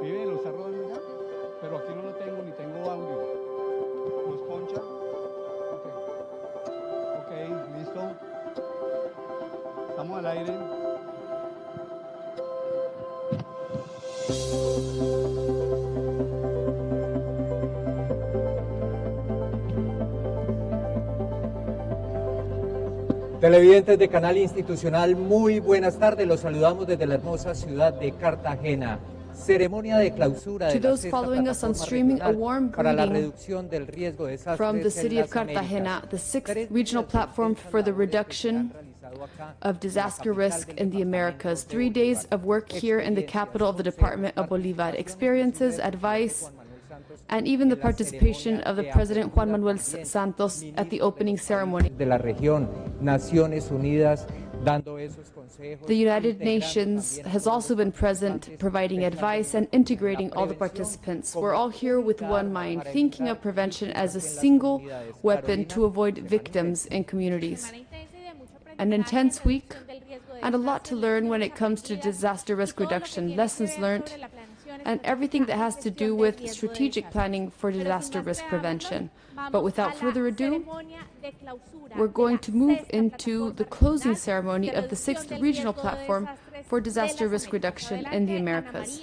Miren, lo está rodando ya, pero aquí no lo tengo, ni tengo audio. ¿Nos poncha? Ok. Ok, listo. Estamos al aire. Televidentes de Canal Institucional, muy buenas tardes. Los saludamos desde la hermosa ciudad de Cartagena. Ceremonia de clausura de la sexta plataforma regional para la reducción del riesgo de desastres from the city of en las Cartagena, Américas. the sixth regional platform for the reduction of disaster risk in the Americas. 3 days of work here in the capital of the Department of Bolívar. Experiences, advice, and even the participation of the President Juan Manuel Santos at the opening ceremony. De la región, Naciones Unidas, dando esos consejos. The United Nations has also been present, providing advice and integrating all the participants. We're all here with one mind, thinking of prevention as a single weapon to avoid victims in communities. An intense week and a lot to learn when it comes to disaster risk reduction, lessons learned, and everything that has to do with strategic planning for disaster risk prevention. But without further ado, we're going to move into the closing ceremony of the 6th Regional Platform for Disaster Risk Reduction in the Americas.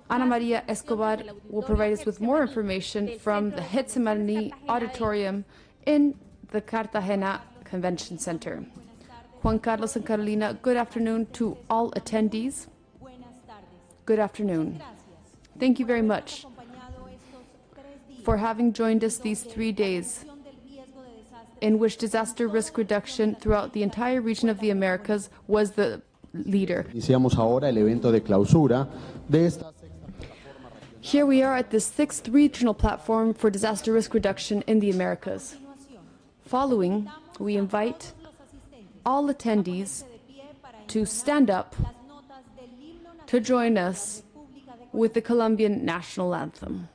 Ana Maria Escobar will provide us with more information from the Getsemani Auditorium in the Cartagena Convention Center. Juan Carlos and Carolina, good afternoon to all attendees. Good afternoon. Thank you very much for having joined us these 3 days in which disaster risk reduction throughout the entire region of the Americas was the leader. Iniciamos ahora el evento de clausura de esta Here we are at the 6th Regional Platform for Disaster Risk Reduction in the Americas. Following, we invite all attendees to stand up to join us with the Colombian national anthem.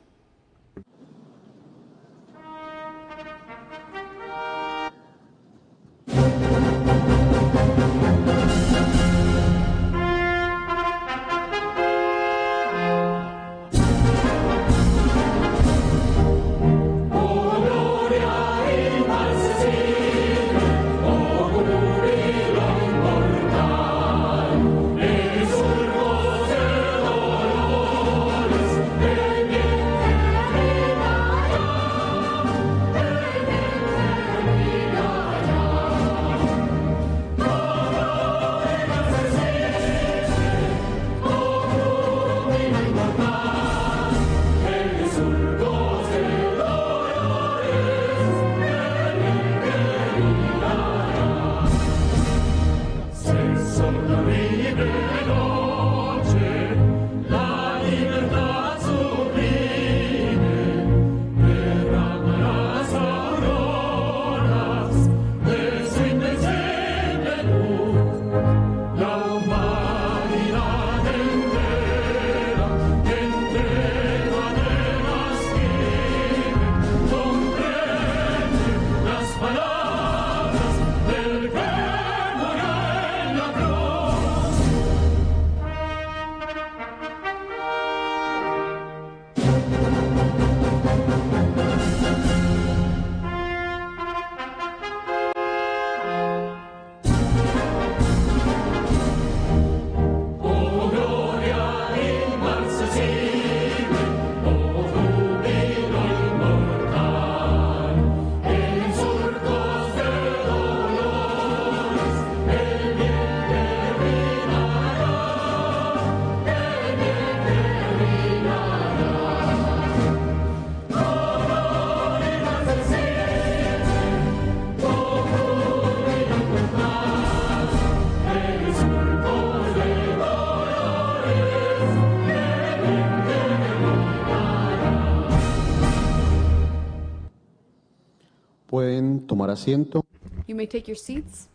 Pueden tomar asiento. You may take your seats.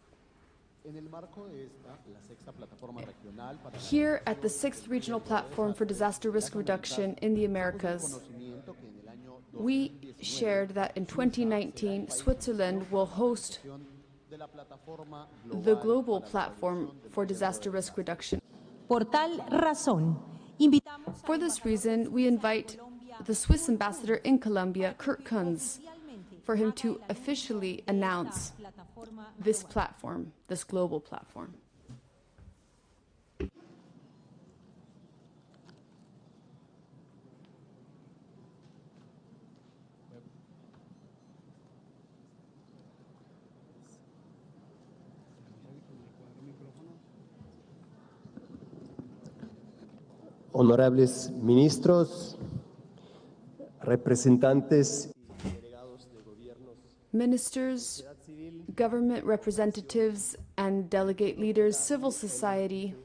En el marco de esta, la sexta plataforma regional para Here at the 6th Regional Platform for Disaster Risk Reduction in the Americas, we shared that in 2019, Switzerland will host the global platform for disaster risk reduction. Por tal razón, For this reason, we invite the Swiss ambassador in Colombia, Kurt Kunz, for him to officially announce this platform, this global platform. Honorables ministros, representantes, ministers, government representatives and delegate leaders, civil society,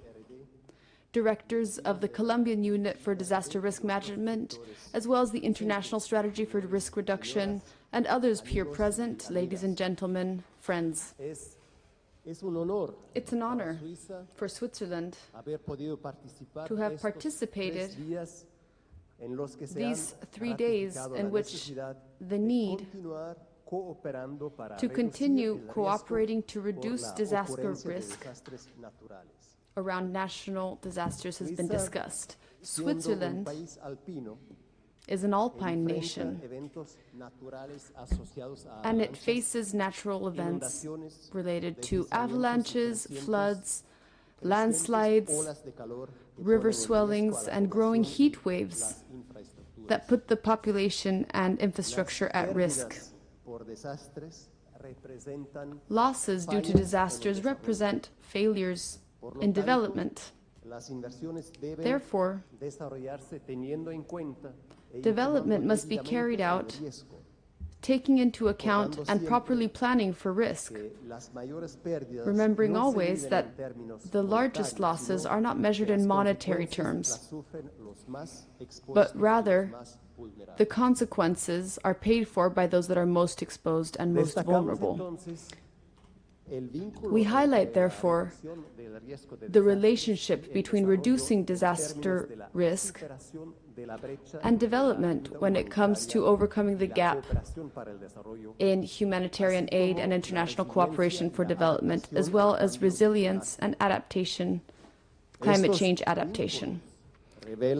directors of the Colombian Unit for Disaster Risk Management, as well as the International Strategy for Risk Reduction, and others here present, ladies and gentlemen, friends. It's an honor for Switzerland to have participated these 3 days in which the need to continue cooperating to reduce disaster risk around national disasters has been discussed. Switzerland is an alpine nation, and it faces natural events related to avalanches, floods, landslides, river swellings, and growing heat waves that put the population and infrastructure at risk. Losses due to disasters represent failures in development. Therefore, development must be carried out taking into account and properly planning for risk, remembering always that the largest losses are not measured in monetary terms, but rather the consequences are paid for by those that are most exposed and most vulnerable. We highlight, therefore, the relationship between reducing disaster risk and development when it comes to overcoming the gap in humanitarian aid and international cooperation for development, as well as resilience and adaptation, climate change adaptation.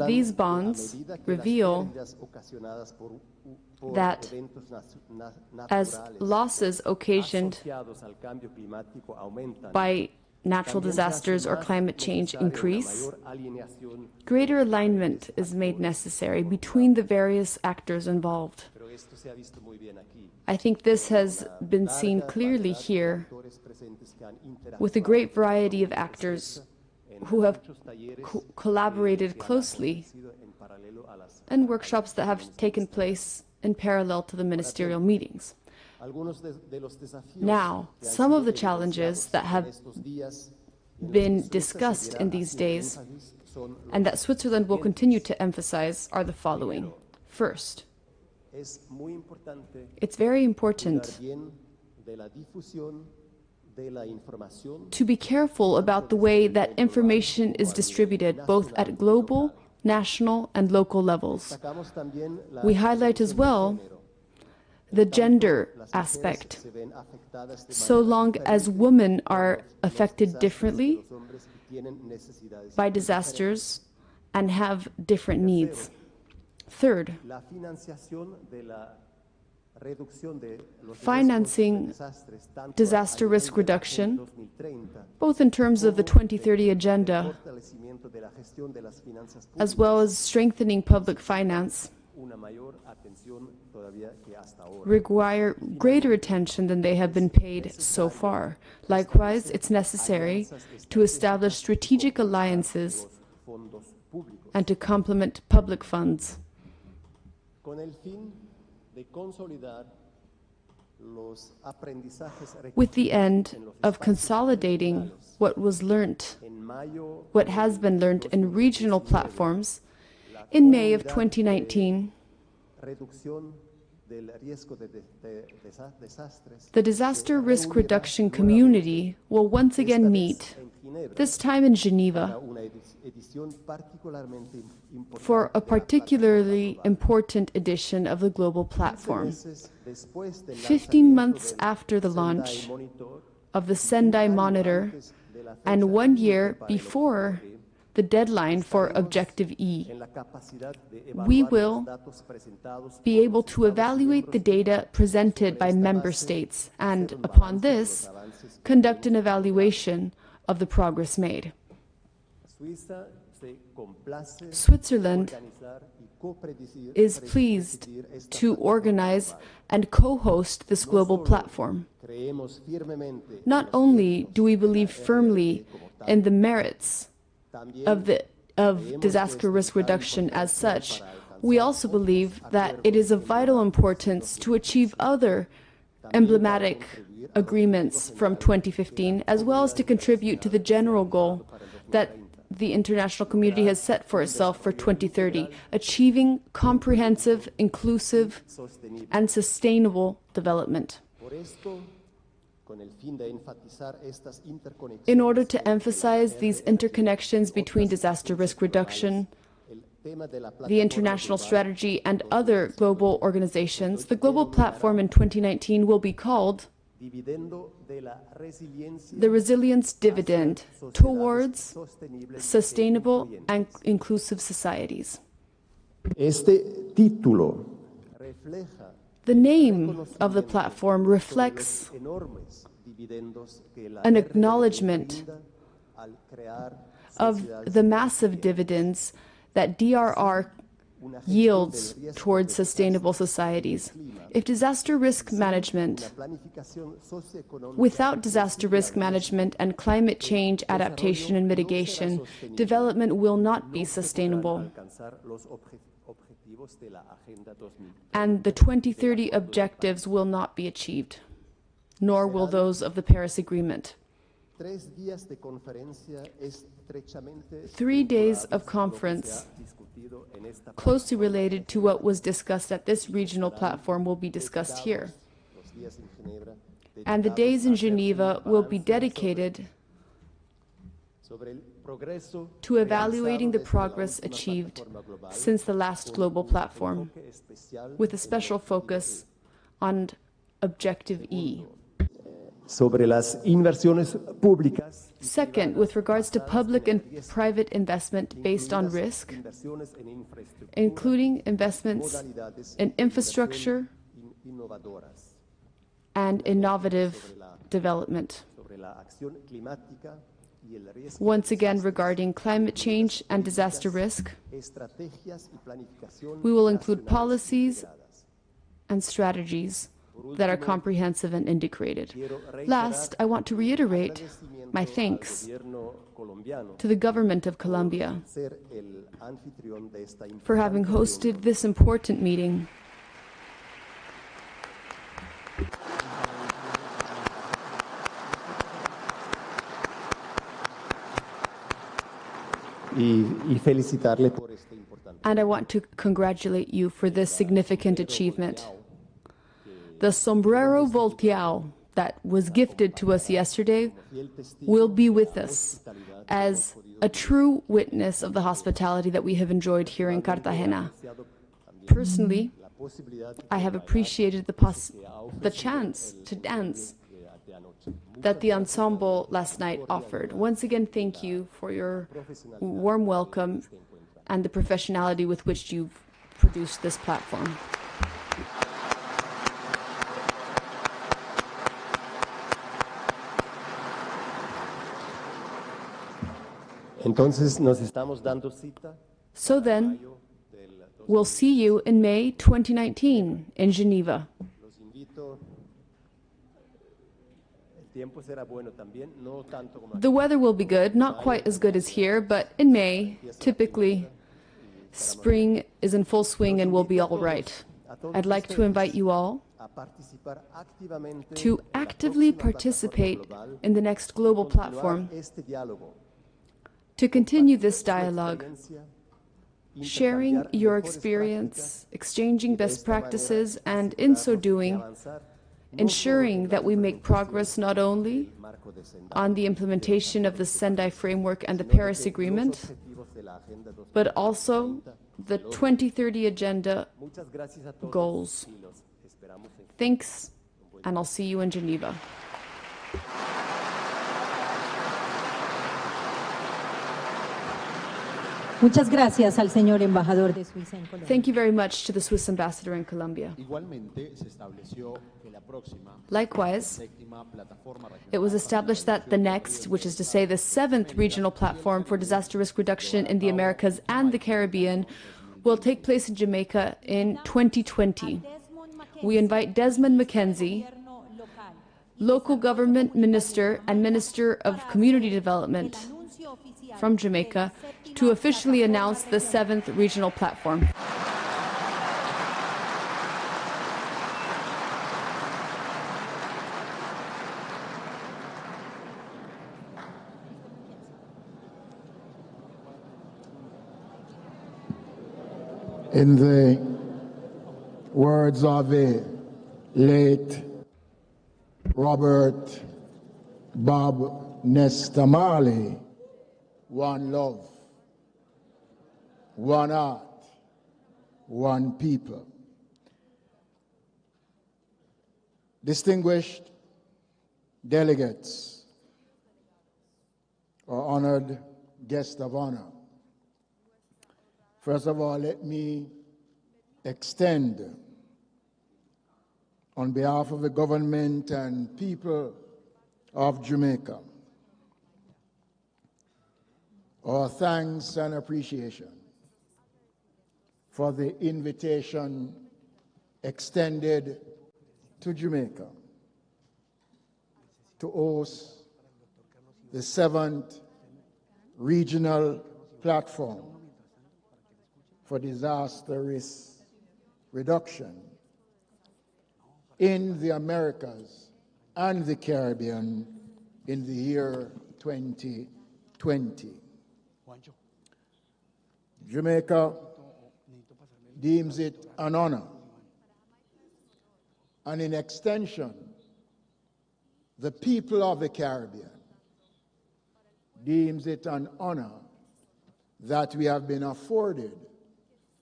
These bonds reveal that as losses occasioned by natural disasters or climate change increase, greater alignment is made necessary between the various actors involved. I think this has been seen clearly here with a great variety of actors who have collaborated closely and workshops that have taken place in parallel to the ministerial meetings. Now, some of the challenges that have been discussed in these days and that Switzerland will continue to emphasize are the following. First, it's very important to be careful about the way that information is distributed, both at global, national, and local levels. We highlight as well the gender aspect. So long as women are affected differently by disasters and have different needs. Third, financing disaster risk reduction, both in terms of the 2030 agenda, as well as strengthening public finance, require greater attention than they have been paid so far. Likewise, it's necessary to establish strategic alliances and to complement public funds with the end of consolidating what has been learned in regional platforms. In May of 2019, the Disaster Risk Reduction Community will once again meet, this time in Geneva, for a particularly important edition of the global platform. 15 months after the launch of the Sendai Monitor and 1 year before the deadline for Objective E. We will be able to evaluate the data presented by member states and, upon this, conduct an evaluation of the progress made. Switzerland is pleased to organize and co-host this global platform. Not only do we believe firmly in the merits of disaster risk reduction as such, we also believe that it is of vital importance to achieve other emblematic agreements from 2015, as well as to contribute to the general goal that the international community has set for itself for 2030, achieving comprehensive, inclusive, and sustainable development. In order to emphasize these interconnections between disaster risk reduction, the international strategy, and other global organizations, the global platform in 2019 will be called the Resilience Dividend towards Sustainable and Inclusive Societies. The name of the platform reflects an acknowledgement of the massive dividends that DRR yields towards sustainable societies. If disaster risk management, without disaster risk management and climate change adaptation and mitigation, development will not be sustainable. And the 2030 objectives will not be achieved, nor will those of the Paris Agreement. 3 days of conference closely related to what was discussed at this regional platform will be discussed here. And the days in Geneva will be dedicated to evaluating the progress achieved since the last global platform, with a special focus on Objective E. Second, with regards to public and private investment based on risk, including investments in infrastructure and innovative development. Once again, regarding climate change and disaster risk, we will include policies and strategies that are comprehensive and integrated. Last, I want to reiterate my thanks to the government of Colombia for having hosted this important meeting. And I want to congratulate you for this significant achievement. The sombrero volteado that was gifted to us yesterday will be with us as a true witness of the hospitality that we have enjoyed here in Cartagena. Personally, I have appreciated the chance to dance that the ensemble last night offered. Once again, thank you for your warm welcome and the professionality with which you've produced this platform. So then, we'll see you in May 2019 in Geneva. The weather will be good, not quite as good as here, but in May, typically, spring is in full swing and will be all right. I'd like to invite you all to actively participate in the next global platform, to continue this dialogue, sharing your experience, exchanging best practices, and in so doing, ensuring that we make progress not only on the implementation of the Sendai Framework and the Paris Agreement, but also the 2030 Agenda goals. Thanks, and I'll see you in Geneva. Muchas gracias al señor embajador de Suiza en Colombia. Thank you very much to the Swiss ambassador in Colombia. Igualmente se estableció que la próxima Likewise, séptima plataforma it was regional established that the next, which is to say the 7th regional platform for disaster risk reduction in the Americas and the Caribbean, will take place in Jamaica in 2020. We invite Desmond McKenzie, local government minister and Minister of Community Development from Jamaica, to officially announce the 7th regional platform. In the words of the late Robert Bob Nesta Marley, one love, one art, one people. Distinguished delegates, or honored guests of honor, first of all, let me extend, on behalf of the government and people of Jamaica, our thanks and appreciation for the invitation extended to Jamaica to host the 7th regional platform for disaster risk reduction in the Americas and the Caribbean in the year 2020. Jamaica deems it an honor, and in extension, the people of the Caribbean deems it an honor that we have been afforded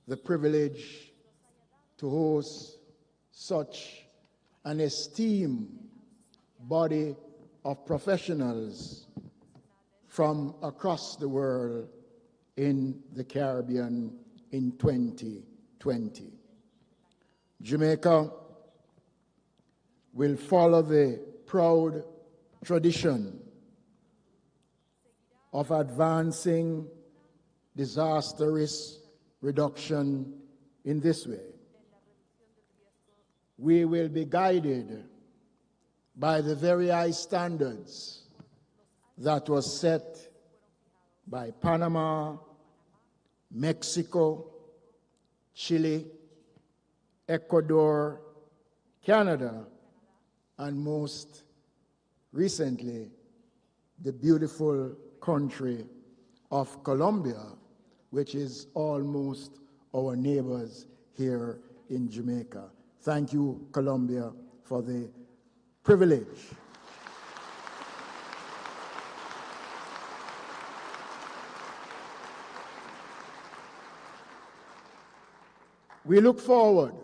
the privilege to host such an esteemed body of professionals from across the world in the Caribbean in 2020. Jamaica will follow the proud tradition of advancing disaster risk reduction in this way. We will be guided by the very high standards that was set by Panama, Mexico, Chile, Ecuador, Canada, and most recently, the beautiful country of Colombia, which is almost our neighbors here in Jamaica. Thank you, Colombia, for the privilege. We look forward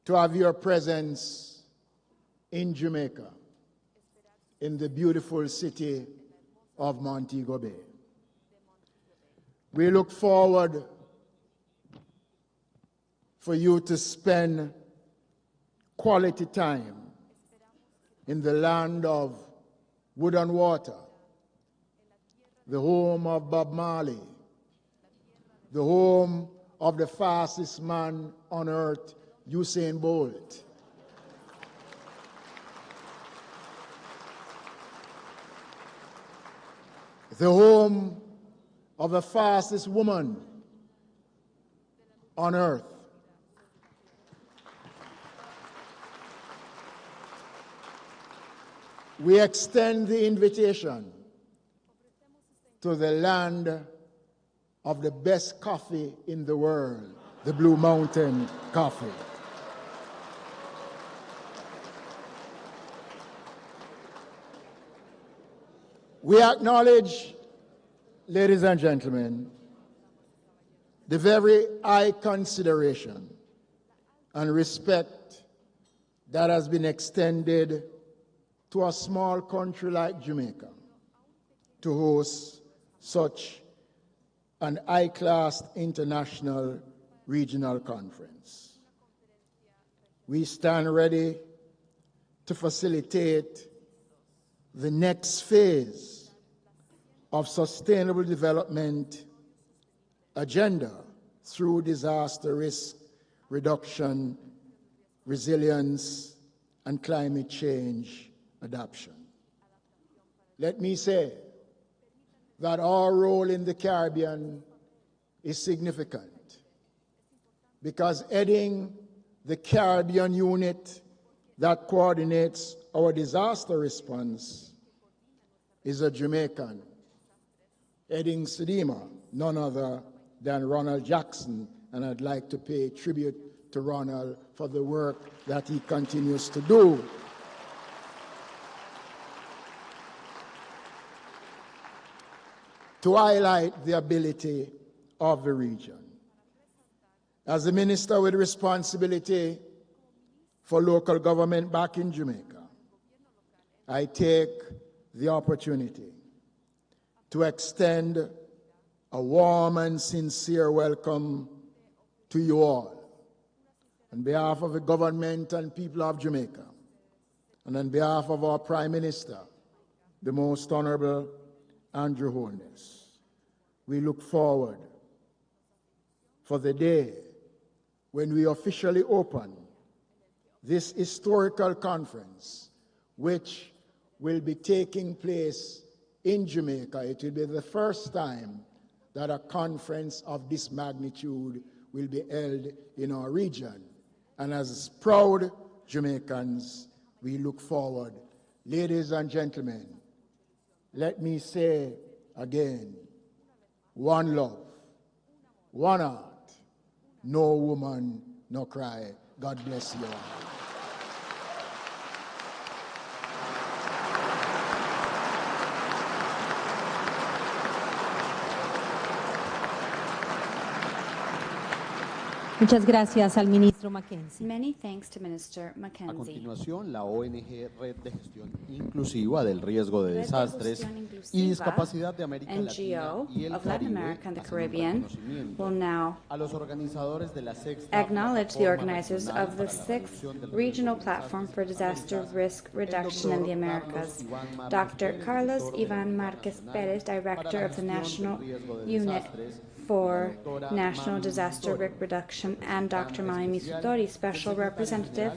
to have your presence in Jamaica, in the beautiful city of Montego Bay. We look forward for you to spend quality time in the land of wood and water, the home of Bob Marley, the home of the fastest man on earth, Usain Bolt. The home of the fastest woman on earth. We extend the invitation to the land of the best coffee in the world, the Blue Mountain Coffee. We acknowledge, ladies and gentlemen, the very high consideration and respect that has been extended to a small country like Jamaica to host such an high-class international regional conference. We stand ready to facilitate the next phase of sustainable development agenda through disaster risk reduction, resilience, and climate change adoption. Let me say that our role in the Caribbean is significant because heading the Caribbean unit that coordinates our disaster response is a Jamaican, heading SEDIMA, none other than Ronald Jackson, and I'd like to pay tribute to Ronald for the work that he continues to do. To highlight the ability of the region. As the minister with responsibility for local government back in Jamaica, I take the opportunity to extend a warm and sincere welcome to you all on behalf of the government and people of Jamaica, and on behalf of our Prime Minister, the Most Honorable Andrew Holness. We look forward for the day when we officially open this historical conference, which will be taking place in Jamaica. It will be the first time that a conference of this magnitude will be held in our region. And as proud Jamaicans, we look forward. Ladies and gentlemen, let me say again, one love, one heart, no woman, no cry. God bless you all. Muchas gracias al ministro Mackenzie. Many thanks to Minister A Mackenzie. continuación, la ONG Red de Gestión Inclusiva del Riesgo de Desastres y Discapacidad de América Latina NGO y el of Latin Caribe America and the hacen un Caribbean reconocimiento will now a los organizadores de la sexta acknowledge the plataforma organizers regional of the para la 6th reducción del Regional riesgo de Platform desastres for en Disaster Américas, Risk Reduction in the Americas, Dr. Carlos Ivan Marquez Perez, Director of the National Unit for National Disaster Risk Reduction, and Dr. Mai Misutori, Special Representative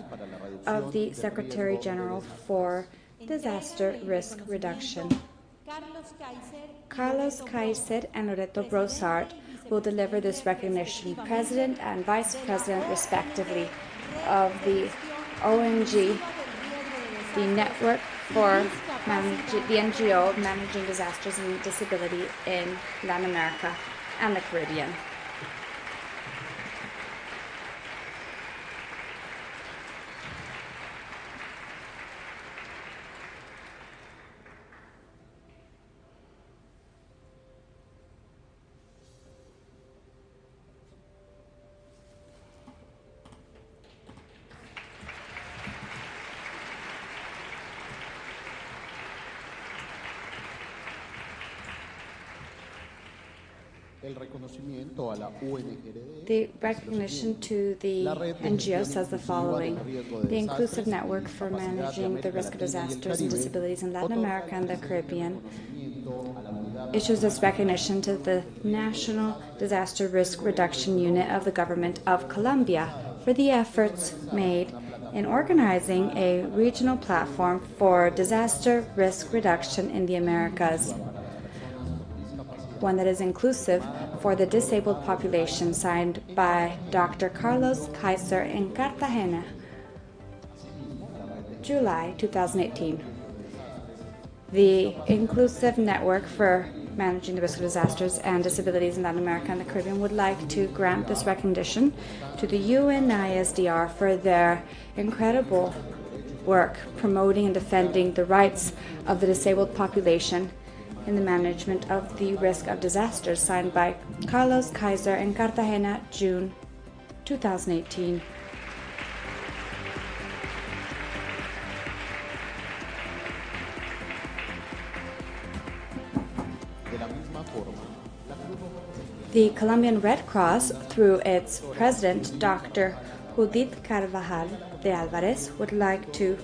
of the Secretary General for Disaster Risk Reduction. Carlos Kaiser and Loreto Brossard will deliver this recognition, President and Vice President, respectively, of the ONG, the Network for the NGO of Managing Disasters and Disability in Latin America and the Caribbean. El reconocimiento a la UNGRD. The recognition to the NGO says the following: the Inclusive Network for Managing the Risk of Disasters and Disabilities in Latin America and the Caribbean issues this recognition to the National Disaster Risk Reduction Unit of the Government of Colombia for the efforts made in organizing a regional platform for disaster risk reduction in the Americas, one that is inclusive for the disabled population, signed by Dr. Carlos Kaiser in Cartagena, July 2018. The Inclusive Network for Managing the Risk of Disasters and Disabilities in Latin America and the Caribbean would like to grant this recognition to the UNISDR for their incredible work promoting and defending the rights of the disabled population in the management of the risk of disasters, signed by Carlos Kaiser in Cartagena, June 2018. The Colombian Red Cross, through its president, Dr. Judith Carvajal de Alvarez, would like to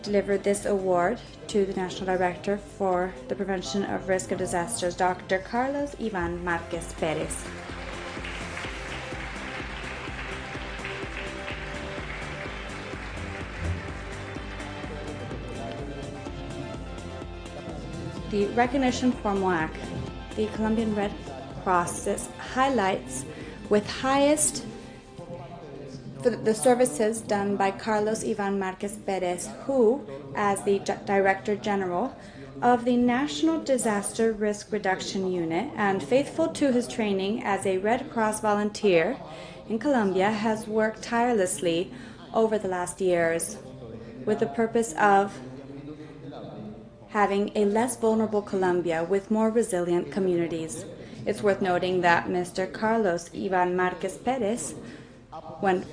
deliver this award to the National Director for the Prevention of Risk of Disasters, Dr. Carlos Ivan Marquez Perez. The recognition for MOAC, the Colombian Red Cross, highlights with highest for the services done by Carlos Ivan Marquez Perez, who, as the Director General of the National Disaster Risk Reduction Unit and faithful to his training as a Red Cross volunteer in Colombia, has worked tirelessly over the last years with the purpose of having a less vulnerable Colombia with more resilient communities. It's worth noting that Mr. Carlos Ivan Marquez Perez,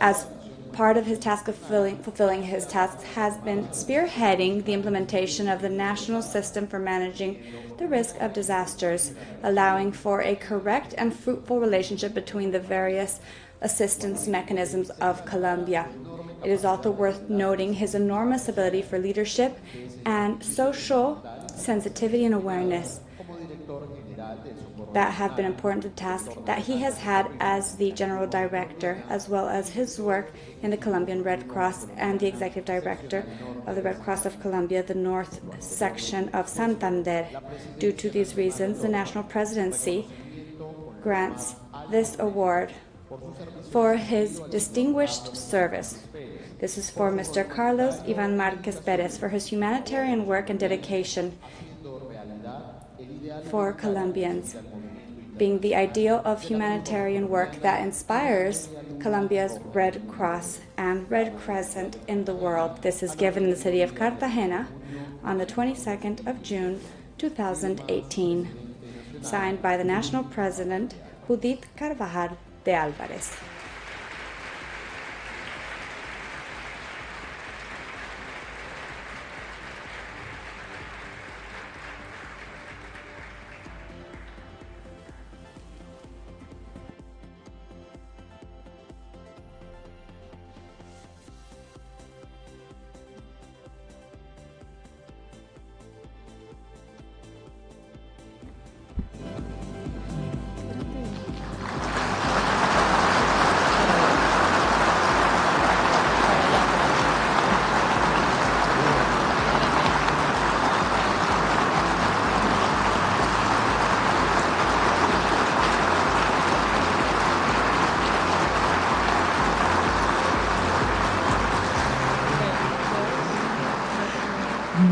as part of his task of fulfilling his tasks, has been spearheading the implementation of the national system for managing the risk of disasters, allowing for a correct and fruitful relationship between the various assistance mechanisms of Colombia. It is also worth noting his enormous ability for leadership and social sensitivity and awareness that have been important to the task that he has had as the General Director, as well as his work in the Colombian Red Cross and the Executive Director of the Red Cross of Colombia, the North Section of Santander. Due to these reasons, the National Presidency grants this award for his distinguished service. This is for Mr. Carlos Ivan Marquez Perez for his humanitarian work and dedication for Colombians, being the ideal of humanitarian work that inspires Colombia's Red Cross and Red Crescent in the world. This is given in the city of Cartagena on the 22nd of June, 2018, signed by the National President, Judith Carvajal de Alvarez.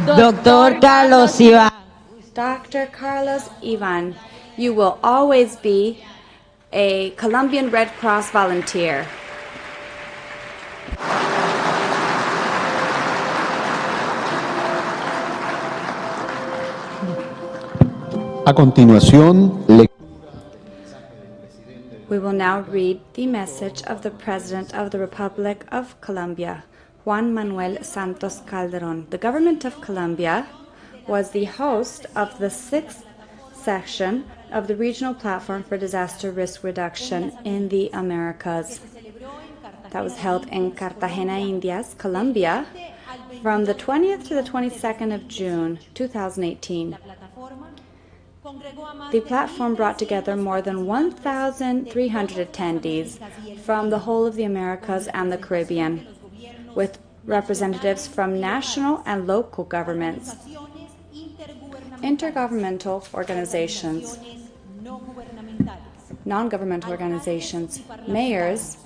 Dr. Carlos Ivan. Dr. Carlos Ivan, you will always be a Colombian Red Cross volunteer. A continuación, We will now read the message of the President of the Republic of Colombia, Juan Manuel Santos Calderón. The government of Colombia was the host of the 6th session of the Regional Platform for Disaster Risk Reduction in the Americas. That was held in Cartagena, Indias, Colombia, from the 20th to the 22nd of June, 2018. The platform brought together more than 1,300 attendees from the whole of the Americas and the Caribbean, with representatives from national and local governments, intergovernmental organizations, non-governmental organizations, mayors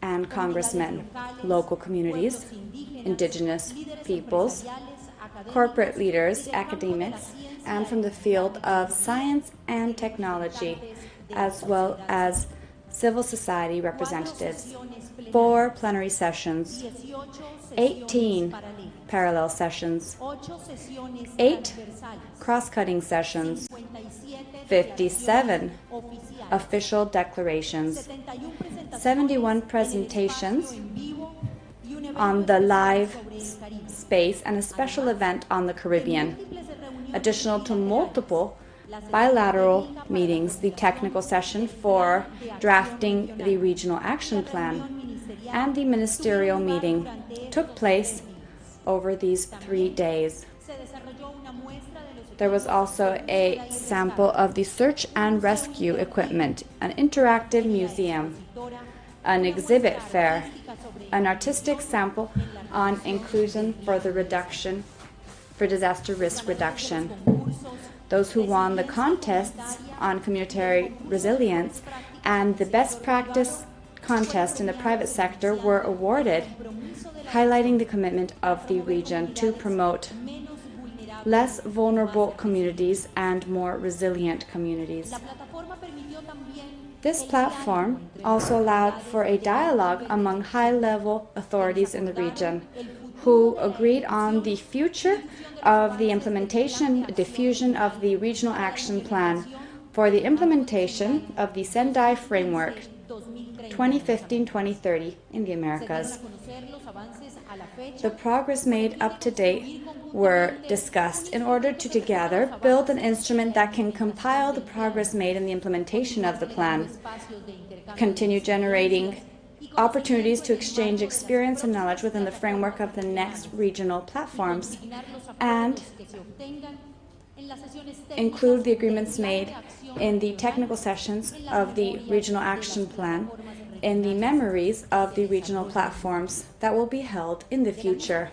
and congressmen, local communities, indigenous peoples, corporate leaders, academics, and from the field of science and technology, as well as civil society representatives. 4 plenary sessions, 18 parallel sessions, 8 cross-cutting sessions, 57 official declarations, 71 presentations on the live space, and a special event on the Caribbean. Additional to multiple bilateral meetings. The technical session for drafting the regional action plan and the ministerial meeting took place over these 3 days. There was also a sample of the search and rescue equipment, an interactive museum, an exhibit fair, an artistic sample on inclusion for disaster risk reduction. Those who won the contests on community resilience and the best practice contest in the private sector were awarded, highlighting the commitment of the region to promote less vulnerable communities and more resilient communities. This platform also allowed for a dialogue among high-level authorities in the region who agreed on the future of the implementation, diffusion of the regional action plan for the implementation of the Sendai Framework 2015-2030 in the Americas. The progress made up to date were discussed in order to together build an instrument that can compile the progress made in the implementation of the plan, continue generating opportunities to exchange experience and knowledge within the framework of the next regional platforms, and include the agreements made in the technical sessions of the regional action plan in the memories of the regional platforms that will be held in the future.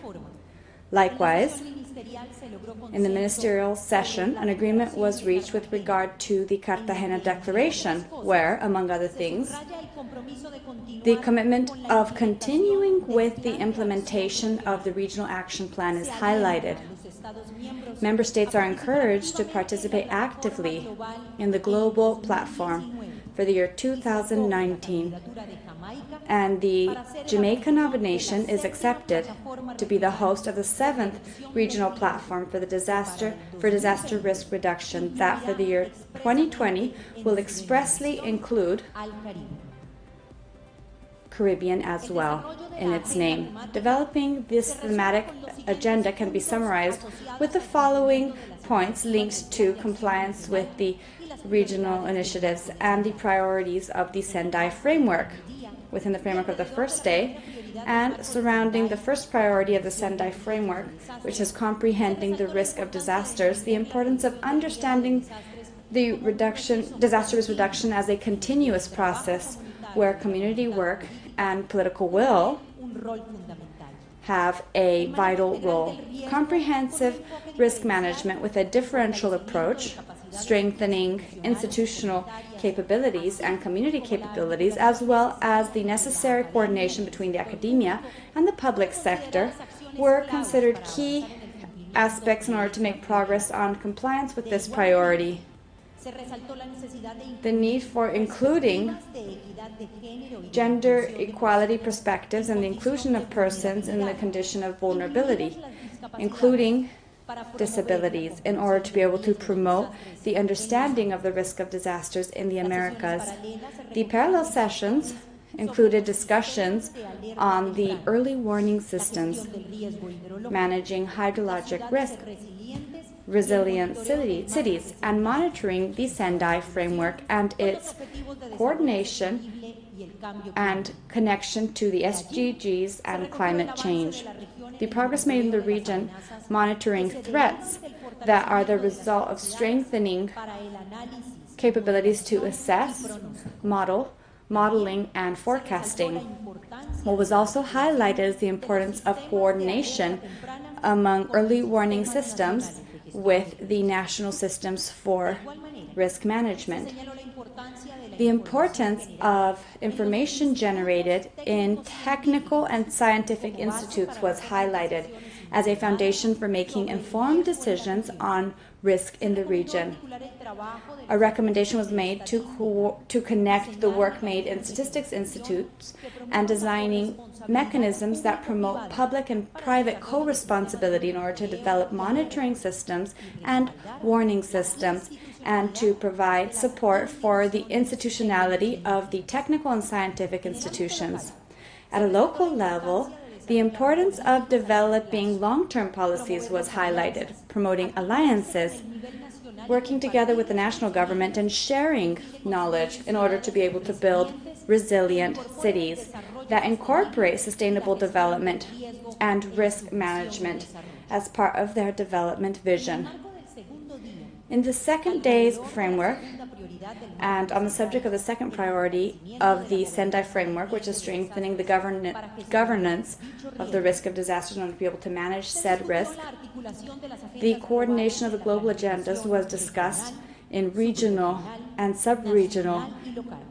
Likewise, in the ministerial session, an agreement was reached with regard to the Cartagena Declaration, where, among other things, the commitment of continuing with the implementation of the regional action plan is highlighted. Member states are encouraged to participate actively in the global platform for the year 2019, and the Jamaican nomination is accepted to be the host of the 7th regional platform for disaster risk reduction that for the year 2020 will expressly include Caribbean as well in its name. Developing this thematic agenda can be summarized with the following points linked to compliance with the regional initiatives and the priorities of the Sendai framework. Within the framework of the first day, and surrounding the first priority of the Sendai framework, which is comprehending the risk of disasters, the importance of understanding the disaster risk reduction as a continuous process where community work and political will have a vital role. Comprehensive risk management with a differential approach, strengthening institutional capabilities and community capabilities, as well as the necessary coordination between the academia and the public sector, were considered key aspects in order to make progress on compliance with this priority. The need for including gender equality perspectives and the inclusion of persons in the condition of vulnerability, including disabilities, in order to be able to promote the understanding of the risk of disasters in the Americas. The parallel sessions included discussions on the early warning systems, managing hydrologic risk, resilient cities, and monitoring the Sendai framework and its coordination and connection to the SDGs and climate change. The progress made in the region monitoring threats that are the result of strengthening capabilities to assess, modeling, and forecasting. What was also highlighted is the importance of coordination among early warning systems with the national systems for risk management. The importance of information generated in technical and scientific institutes was highlighted as a foundation for making informed decisions on risk in the region. A recommendation was made to connect the work made in statistics institutes and designing mechanisms that promote public and private co-responsibility in order to develop monitoring systems and warning systems, and to provide support for the institutionality of the technical and scientific institutions. At a local level, the importance of developing long-term policies was highlighted, promoting alliances working together with the national government and sharing knowledge in order to be able to build resilient cities that incorporate sustainable development and risk management as part of their development vision. In the second day's framework, and on the subject of the second priority of the Sendai framework, which is strengthening the governance of the risk of disasters in order to be able to manage said risk, the coordination of the global agendas was discussed in regional and sub-regional,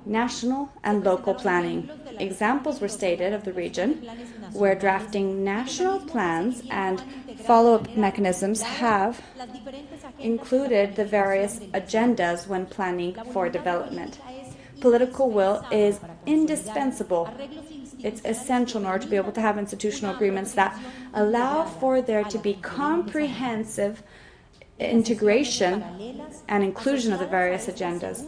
national and local planning. Examples were stated of the region where drafting national plans and follow-up mechanisms have included the various agendas when planning for development. Political will is indispensable. It's essential in order to be able to have institutional agreements that allow for there to be comprehensive integration and inclusion of the various agendas.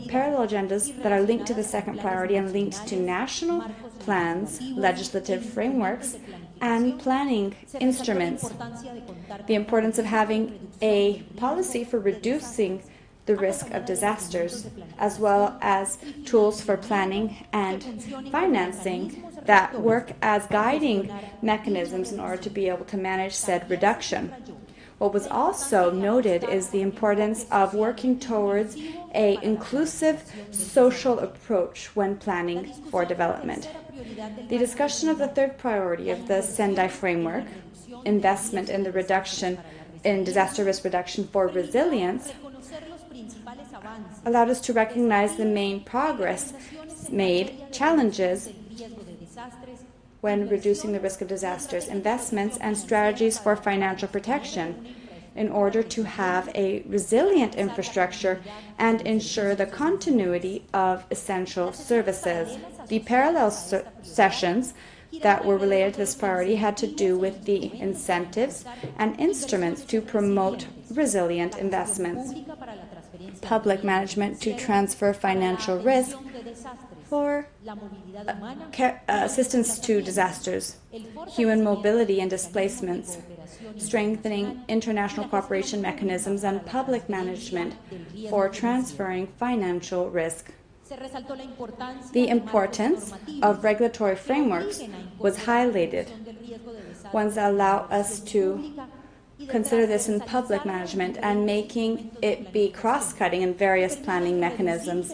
Parallel agendas that are linked to the second priority and linked to national plans, legislative frameworks, and planning instruments. The importance of having a policy for reducing the risk of disasters, as well as tools for planning and financing that work as guiding mechanisms in order to be able to manage said reduction. What was also noted is the importance of working towards an inclusive social approach when planning for development. The discussion of the third priority of the Sendai framework, investment in the reduction in disaster risk reduction for resilience, allowed us to recognize the main progress made, challenges when reducing the risk of disasters, investments and strategies for financial protection in order to have a resilient infrastructure and ensure the continuity of essential services. The parallel sessions that were related to this priority had to do with the incentives and instruments to promote resilient investments, public management to transfer financial risk for assistance to disasters, human mobility and displacements, strengthening international cooperation mechanisms and public management for transferring financial risk. The importance of regulatory frameworks was highlighted, ones that allow us to consider this in public management and making it be cross-cutting in various planning mechanisms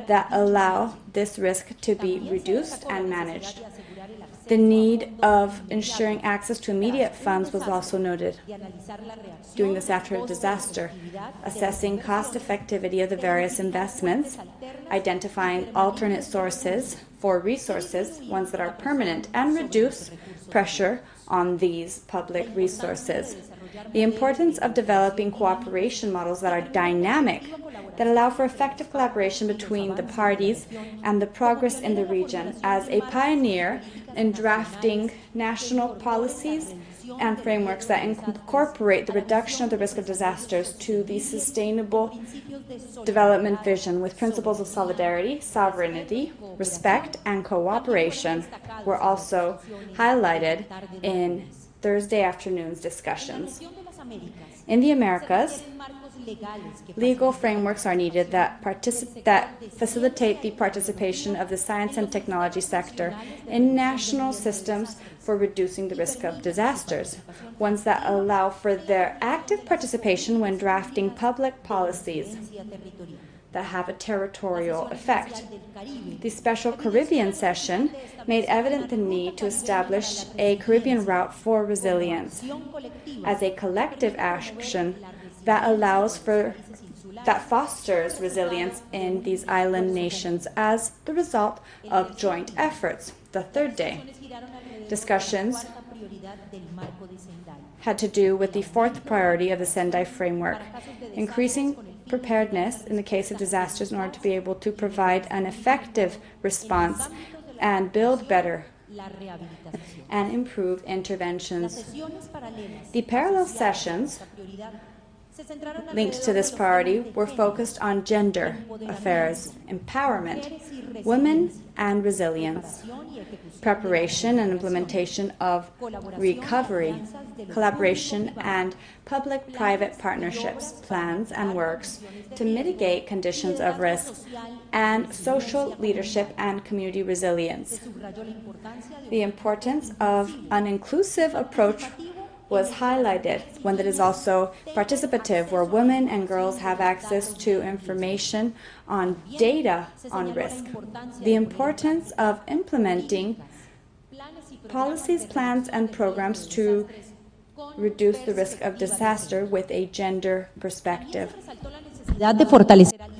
that allow this risk to be reduced and managed. The need of ensuring access to immediate funds was also noted. Doing this after a disaster, assessing cost effectivity of the various investments, identifying alternate sources for resources, ones that are permanent, and reduce pressure on these public resources. The importance of developing cooperation models that are dynamic, that allow for effective collaboration between the parties and the progress in the region. As a pioneer in drafting national policies and frameworks that incorporate the reduction of the risk of disasters to the sustainable development vision with principles of solidarity, sovereignty, respect, and cooperation were also highlighted in Thursday afternoon's discussions. In the Americas, legal frameworks are needed that facilitate the participation of the science and technology sector in national systems for reducing the risk of disasters, ones that allow for their active participation when drafting public policies that have a territorial effect. The special Caribbean session made evident the need to establish a Caribbean route for resilience as a collective action that fosters resilience in these island nations as the result of joint efforts. The third day, discussions had to do with the fourth priority of the Sendai framework, increasing preparedness in the case of disasters in order to be able to provide an effective response and build better and improve interventions. The parallel sessions linked to this priority were focused on gender affairs, empowerment, women, and resilience, preparation and implementation of recovery, collaboration, and public-private partnerships, plans, and works to mitigate conditions of risk, and social leadership and community resilience. The importance of an inclusive approach was highlighted, one that is also participative, where women and girls have access to information on data on risk. The importance of implementing policies, plans, and programs to reduce the risk of disaster with a gender perspective.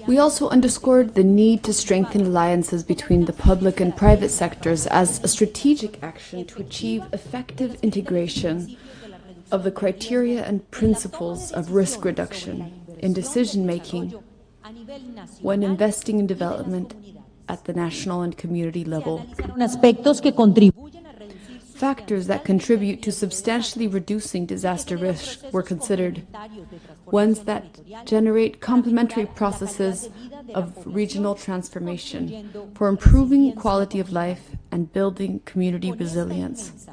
We also underscored the need to strengthen alliances between the public and private sectors as a strategic action to achieve effective integration of the criteria and principles of risk reduction in decision-making when investing in development at the national and community level. Factors that contribute to substantially reducing disaster risk were considered, ones that generate complementary processes of regional transformation for improving quality of life and building community resilience.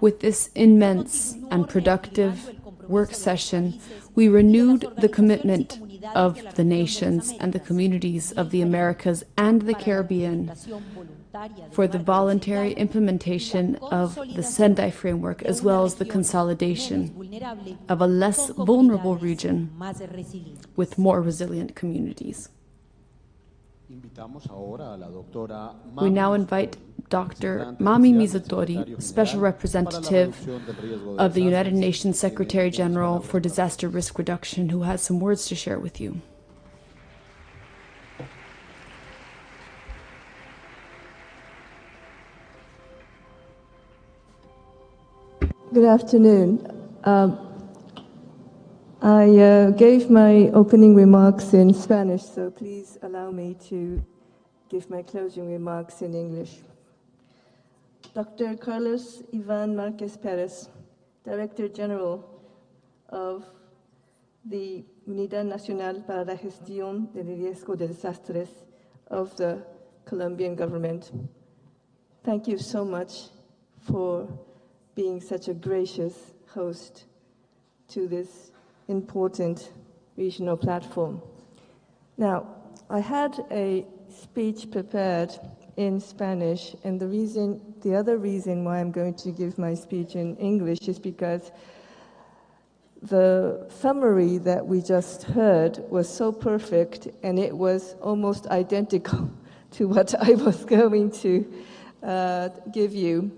With this immense and productive work session, we renewed the commitment of the nations and the communities of the Americas and the Caribbean for the voluntary implementation of the Sendai framework, as well as the consolidation of a less vulnerable region with more resilient communities. We now invite Dr. Mami Mizutori, Special Representative of the United Nations Secretary General for Disaster Risk Reduction, who has some words to share with you. Good afternoon. I gave my opening remarks in Spanish, so please allow me to give my closing remarks in English. Dr. Carlos Iván Márquez Pérez, Director General of the Unidad Nacional para la Gestión del Riesgo de Desastres of the Colombian government. Thank you so much for being such a gracious host to this important regional platform. Now, I had a speech prepared in Spanish, and the other reason why I'm going to give my speech in English is because the summary that we just heard was so perfect, and it was almost identical to what I was going to give you.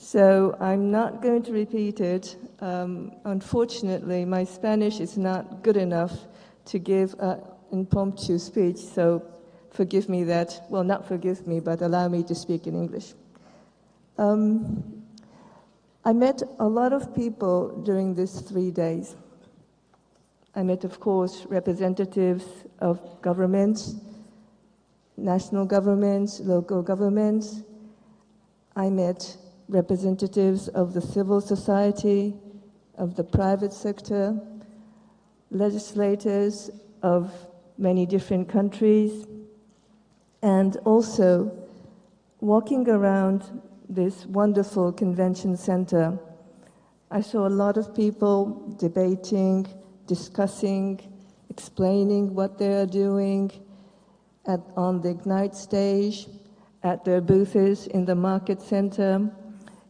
So I'm not going to repeat it. Unfortunately, my Spanish is not good enough to give an impromptu speech, so forgive me that, well, not forgive me, but allow me to speak in English. I met a lot of people during these 3 days. I met, of course, representatives of governments, national governments, local governments. I met representatives of the civil society, of the private sector, legislators of many different countries, and also walking around this wonderful convention center, I saw a lot of people debating, discussing, explaining what they are doing on the Ignite stage, at their booths in the market center.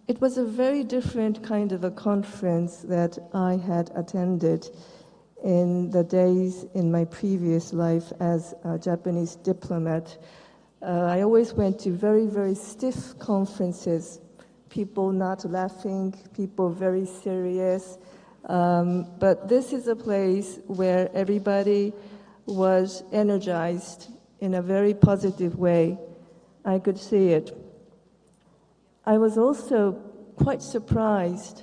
It was a very different kind of a conference that I had attended in the days in my previous life as a Japanese diplomat. I always went to very, very stiff conferences, people not laughing, people very serious. But this is a place where everybody was energized in a very positive way. I could see it. I was also quite surprised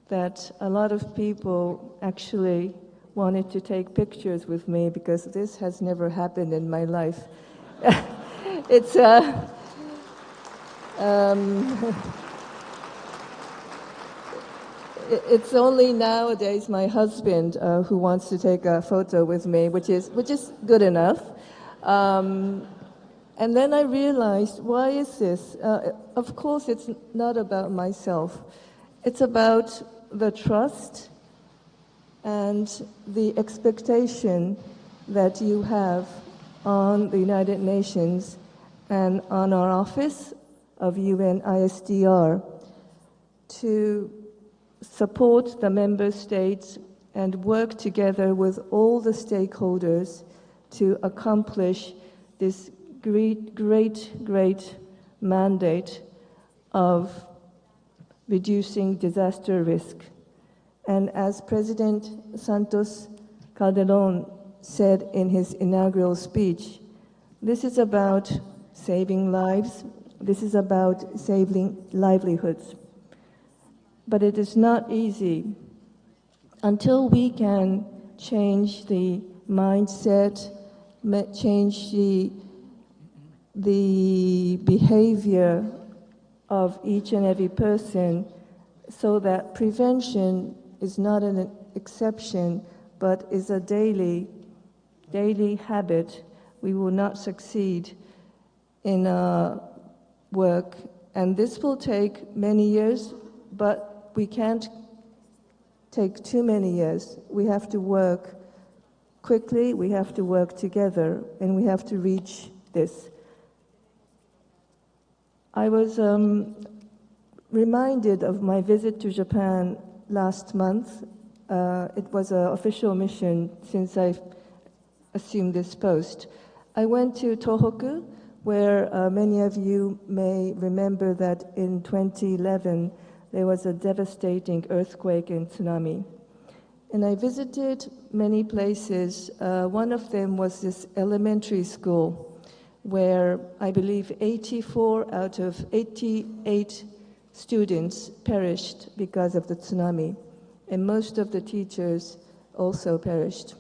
that a lot of people actually wanted to take pictures with me, because this has never happened in my life. It's it's only nowadays my husband who wants to take a photo with me, which is good enough. And then I realized, why is this? Of course, it's not about myself. It's about the trust and the expectation that you have on the United Nations and on our office of UNISDR to support the member states and work together with all the stakeholders to accomplish this great mandate of reducing disaster risk. And as President Santos Calderon said in his inaugural speech, this is about saving lives, this is about saving livelihoods. But it is not easy. Until we can change the mindset, change the behavior of each and every person, so that prevention is not an exception, but is a daily habit, we will not succeed in our work. And this will take many years, but we can't take too many years. We have to work quickly, we have to work together, and we have to reach this. I was reminded of my visit to Japan last month. It was an official mission since I assumed this post. I went to Tohoku, where many of you may remember that in 2011 there was a devastating earthquake and tsunami. And I visited many places. One of them was this elementary school where I believe 84 out of 88 students perished because of the tsunami, and most of the teachers also perished.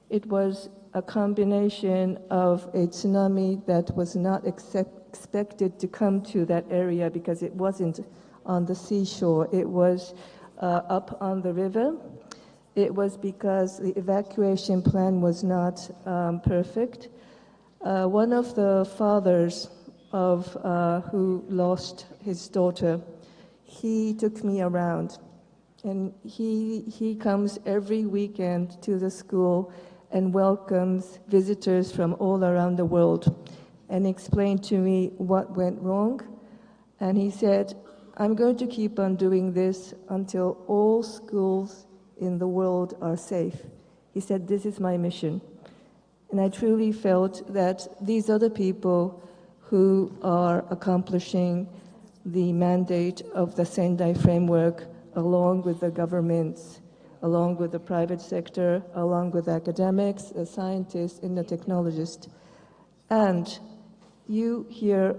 It was a combination of a tsunami that was not expected to come to that area because it wasn't on the seashore. It was up on the river. It was because the evacuation plan was not perfect. One of the fathers of who lost his daughter, he took me around, and he comes every weekend to the school and welcomes visitors from all around the world and explained to me what went wrong. And he said, I'm going to keep on doing this until all schools in the world are safe. He said, this is my mission. And I truly felt that these are the people who are accomplishing the mandate of the Sendai framework, along with the governments, along with the private sector, along with academics, the scientists, and the technologists. And you here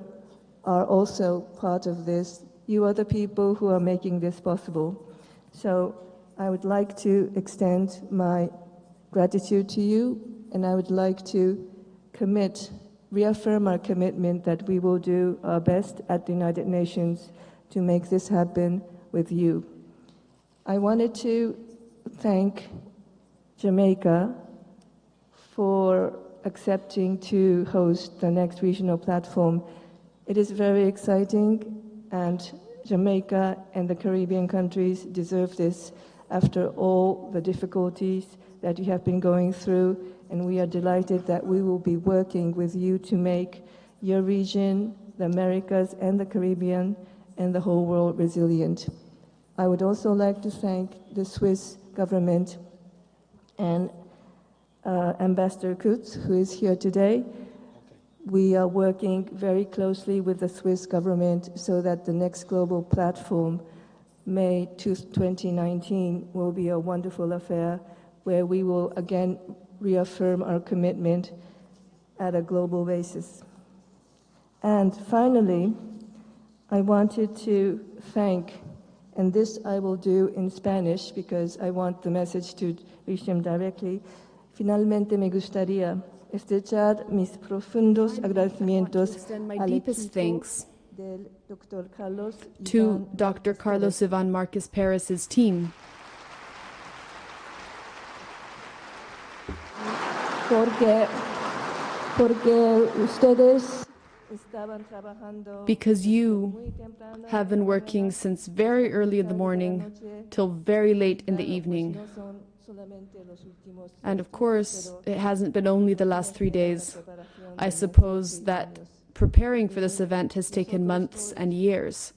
are also part of this. You are the people who are making this possible. So I would like to extend my gratitude to you, and I would like to reaffirm our commitment that we will do our best at the United Nations to make this happen with you. I wanted to thank Jamaica for accepting to host the next regional platform. It is very exciting, and Jamaica and the Caribbean countries deserve this after all the difficulties that you have been going through, and we are delighted that we will be working with you to make your region, the Americas and the Caribbean, and the whole world resilient. I would also like to thank the Swiss government and Ambassador Kutz, who is here today. We are working very closely with the Swiss government so that the next global platform, May 2019, will be a wonderful affair where we will again reaffirm our commitment at a global basis. And finally, I wanted to thank, and this I will do in Spanish because I want the message to reach them directly. Finalmente me gustaría estrechar mis profundos agradecimientos my deepest thanks to Dr. Carlos Ivan Marquez Perez's team. Because you have been working since very early in the morning till very late in the evening. And of course, it hasn't been only the last 3 days. I suppose that preparing for this event has taken months and years.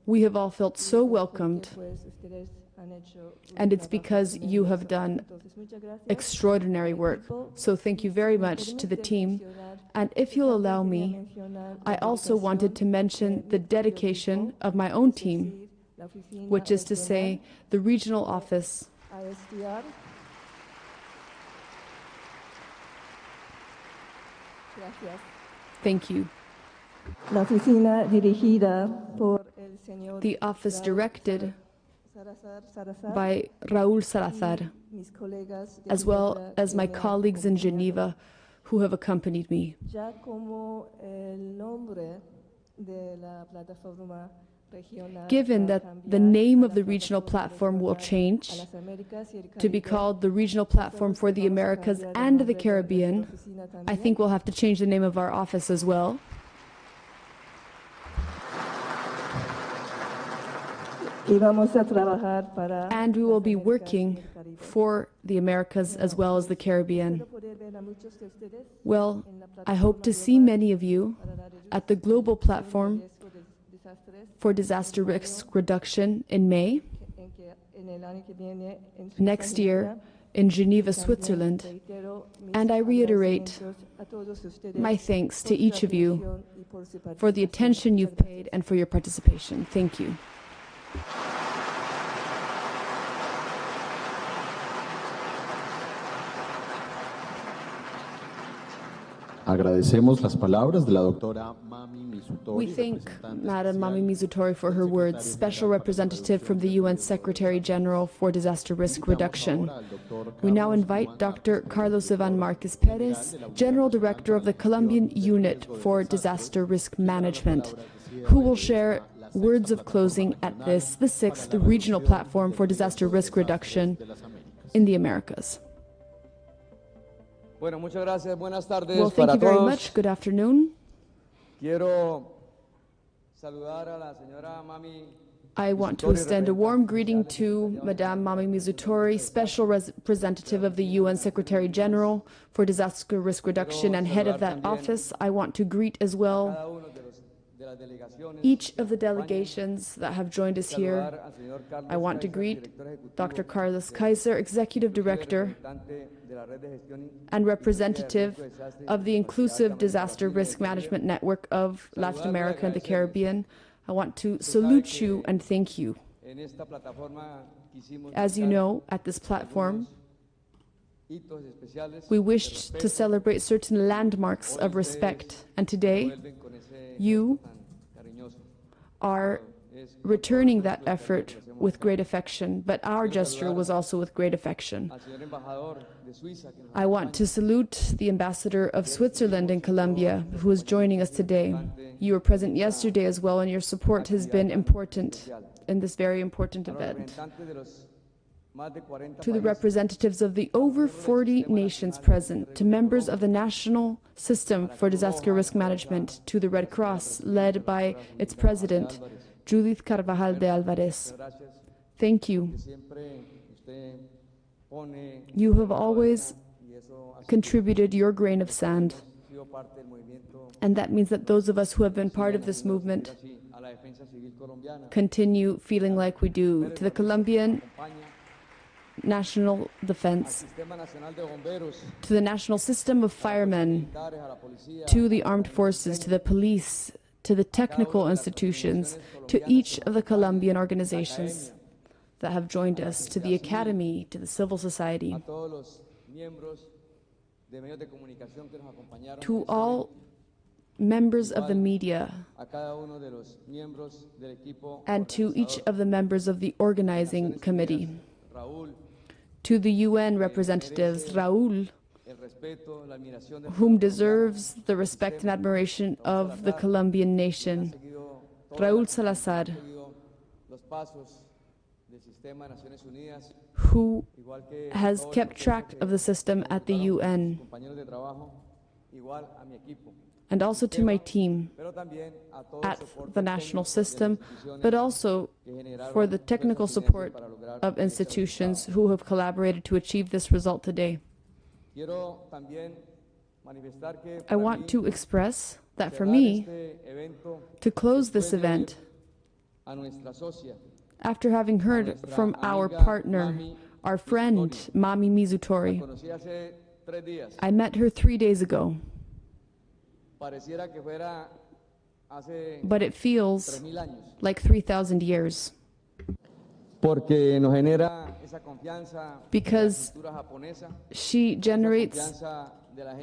We have all felt so welcomed, and it's because you have done extraordinary work. So thank you very much to the team. And if you'll allow me, I also wanted to mention the dedication of my own team, which is to say the regional office. Thank you. The office directed by Raúl Salazar, as well as my colleagues in Geneva who have accompanied me. Given that the name of the regional platform will change to be called the Regional Platform for the Americas and the Caribbean, I think we'll have to change the name of our office as well. And we will be working for the Americas as well as the Caribbean. Well, I hope to see many of you at the Global Platform for Disaster Risk Reduction in May, next year in Geneva, Switzerland. And I reiterate my thanks to each of you for the attention you've paid and for your participation. Thank you. Agradecemos las palabras de la doctora Mami Mizutori. We thank Madam Mami Mizutori for her words, Special Representative from the UN Secretary General for Disaster Risk Reduction. We now invite Dr. Carlos Ivan Marquez Perez, General Director of the Colombian Unit for Disaster Risk Management, who will share words of closing at the 6th Regional Platform for Disaster Risk Reduction in the Americas. Bueno, muchas gracias. Buenas tardes. Well, thank you very much. Good afternoon. Quiero saludar a la señora Mami. I want to extend a warm greeting to Madame Mami Mizutori, Special Representative of the UN Secretary General for Disaster Risk Reduction and head of that office. I want to greet as well each of the delegations that have joined us here. I want to greet Dr. Carlos Kaiser, Executive Director and representative of the Inclusive Disaster Risk Management Network of Latin America and the Caribbean. I want to salute you and thank you. As you know, at this platform, we wished to celebrate certain landmarks of respect, and today you are returning that effort with great affection, but our gesture was also with great affection. I want to salute the ambassador of Switzerland in Colombia, who is joining us today. You were present yesterday as well, and your support has been important in this very important event. To the representatives of the over 40 nations present, to members of the National System for Disaster Risk Management, to the Red Cross, led by its president, Judith Carvajal de Alvarez. Thank you. You have always contributed your grain of sand, and that means that those of us who have been part of this movement continue feeling like we do. To the Colombian National Defense, to the National System of Firemen, to the Armed Forces, to the police, to the technical institutions, to each of the Colombian organizations that have joined us, to the academy, to the civil society, to all members of the media, and to each of the members of the organizing committee, to the UN representatives, Raúl, whom deserves the respect and admiration of the Colombian nation, Raúl Salazar, who has kept track of the system at the UN, and also to my team at the national system, but also for the technical support of institutions who have collaborated to achieve this result today. I want to express that for me, to close this event, after having heard from our partner, our friend, Mami Mizutori, I met her 3 days ago. But it feels like 3,000 years. Because she generates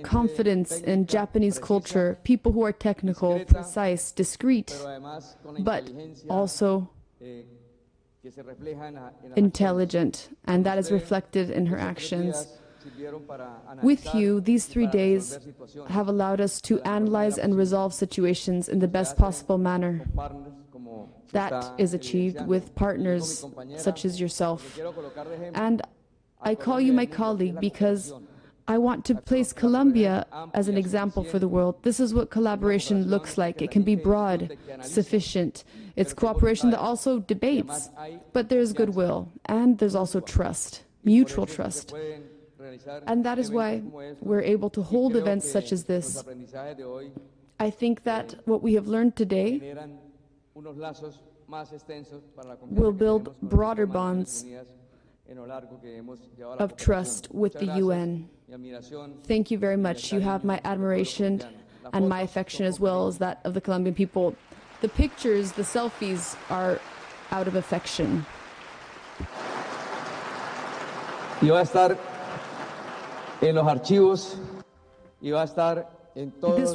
confidence in Japanese culture, people who are technical, precise, discreet, but also intelligent, and that is reflected in her actions. With you, these 3 days have allowed us to analyze and resolve situations in the best possible manner. That is achieved with partners such as yourself. And I call you my colleague because I want to place Colombia as an example for the world. This is what collaboration looks like. It can be broad, sufficient. It's cooperation that also debates, but there's goodwill, and there's also trust, mutual trust. And that is why we're able to hold events such as this. I think that what we have learned today will build broader bonds of trust with the UN. Thank you very much. You have my admiration and my affection as well as that of the Colombian people. The pictures, the selfies are out of affection. This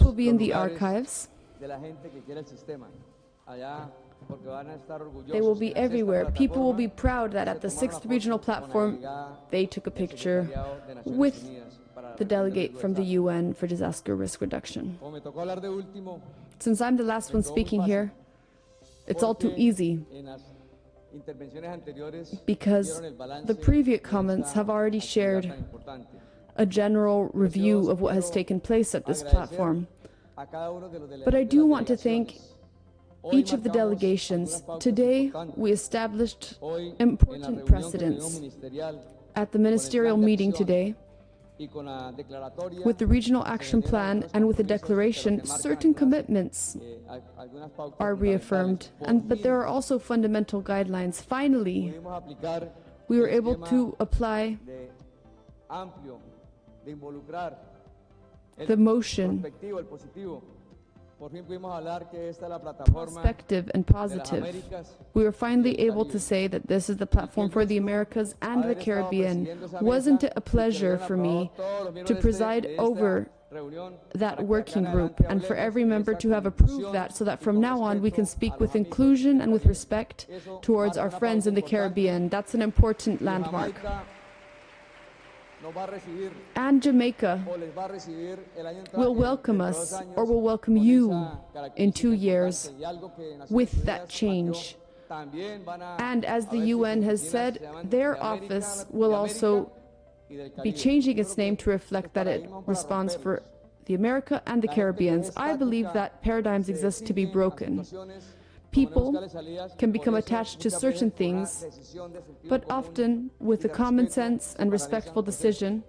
will be in the archives. They will be everywhere. People will be proud that at the 6th regional platform, they took a picture with the delegate from the UN for disaster risk reduction. Since I'm the last one speaking here, it's all too easy, because the previous comments have already shared a general review of what has taken place at this platform. But I do want to thank each of the delegations. Today, we established important precedents at the ministerial meeting today. With the regional action plan and with the declaration, certain commitments are reaffirmed, but there are also fundamental guidelines. Finally, we were able to apply the motion, perspective and positive. We were finally able to say that this is the platform for the Americas and the Caribbean. Wasn't it a pleasure for me to preside over that working group and for every member to have approved that, so that from now on we can speak with inclusion and with respect towards our friends in the Caribbean? That's an important landmark. And Jamaica will welcome us, or will welcome you in 2 years with that change. And as the UN has said, their office will also be changing its name to reflect that it responds for the America and the Caribbeans. I believe that paradigms exist to be broken. People can become attached to certain things, but often with a common sense and respectful decision,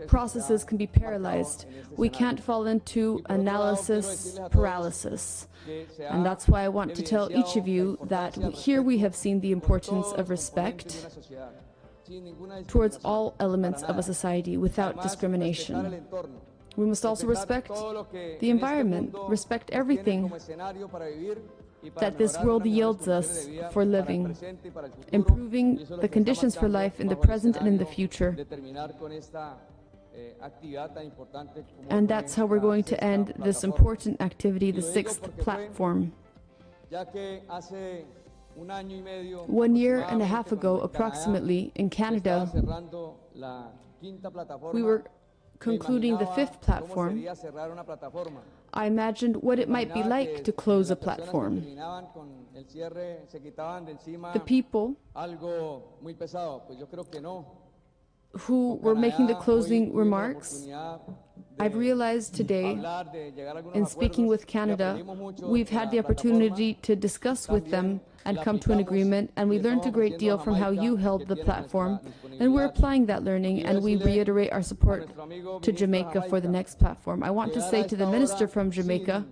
processes can be paralyzed. We can't fall into analysis paralysis. And that's why I want to tell each of you that here we have seen the importance of respect towards all elements of a society without discrimination. We must also respect the environment, respect everything that this world yields us for living, improving the conditions for life in the present and in the future. And that's how we're going to end this important activity, the 6th platform. 1 year and a half ago, approximately, in Canada, we were concluding the 5th platform. I imagined what it might be like to close a platform. The people who were making the closing remarks, I've realized today, in speaking with Canada, we've had the opportunity to discuss with them and come to an agreement, and we learned a great deal from how you held the platform, and we're applying that learning, and we reiterate our support to Jamaica for the next platform. I want to say to the minister from Jamaica,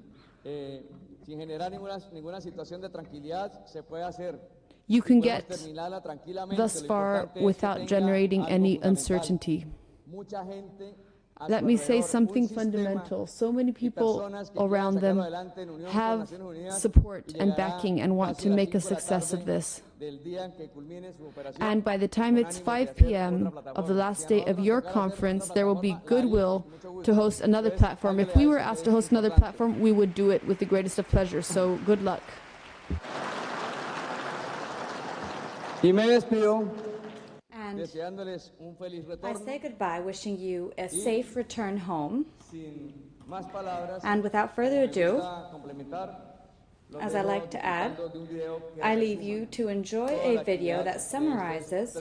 you can get thus far without generating any uncertainty. Let me say something fundamental. So many people around them have support and backing and want to make a success of this. And by the time it's 5 p.m. of the last day of your conference, there will be goodwill to host another platform. If we were asked to host another platform, we would do it with the greatest of pleasure. So good luck. Y me despido. And I say goodbye, wishing you a safe return home. And without further ado, as I like to add, I leave you to enjoy a video that summarizes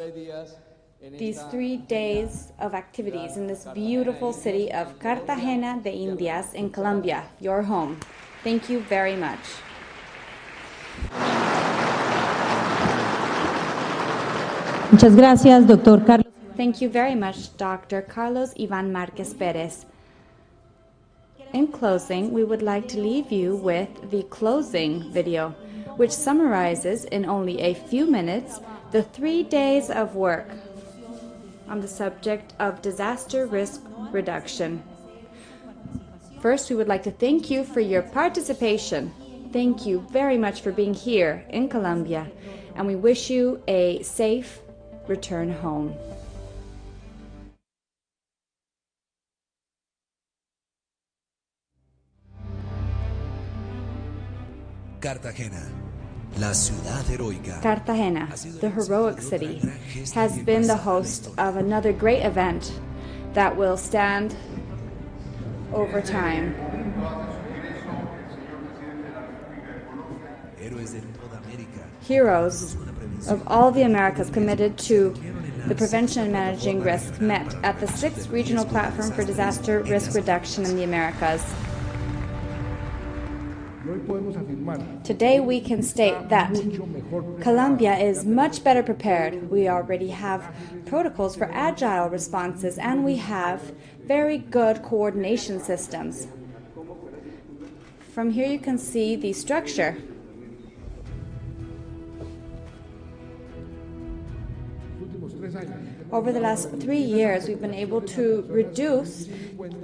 these 3 days of activities in this beautiful city of Cartagena de Indias in Colombia, your home. Thank you very much. Muchas gracias, Dr. Carlos. Thank you very much, Dr. Carlos Iván Márquez Pérez. In closing, we would like to leave you with the closing video, which summarizes in only a few minutes the 3 days of work on the subject of disaster risk reduction. First, we would like to thank you for your participation. Thank you very much for being here in Colombia, and we wish you a safe return home. Cartagena, la ciudad heroica. Cartagena, the heroic city, has been the host of another great event that will stand over time. Heroes of all the Americas committed to the prevention and managing risk met at the 6th Regional Platform for Disaster Risk Reduction in the Americas. Today we can state that Colombia is much better prepared. We already have protocols for agile responses, and we have very good coordination systems. From here you can see the structure. Over the last 3 years, we've been able to reduce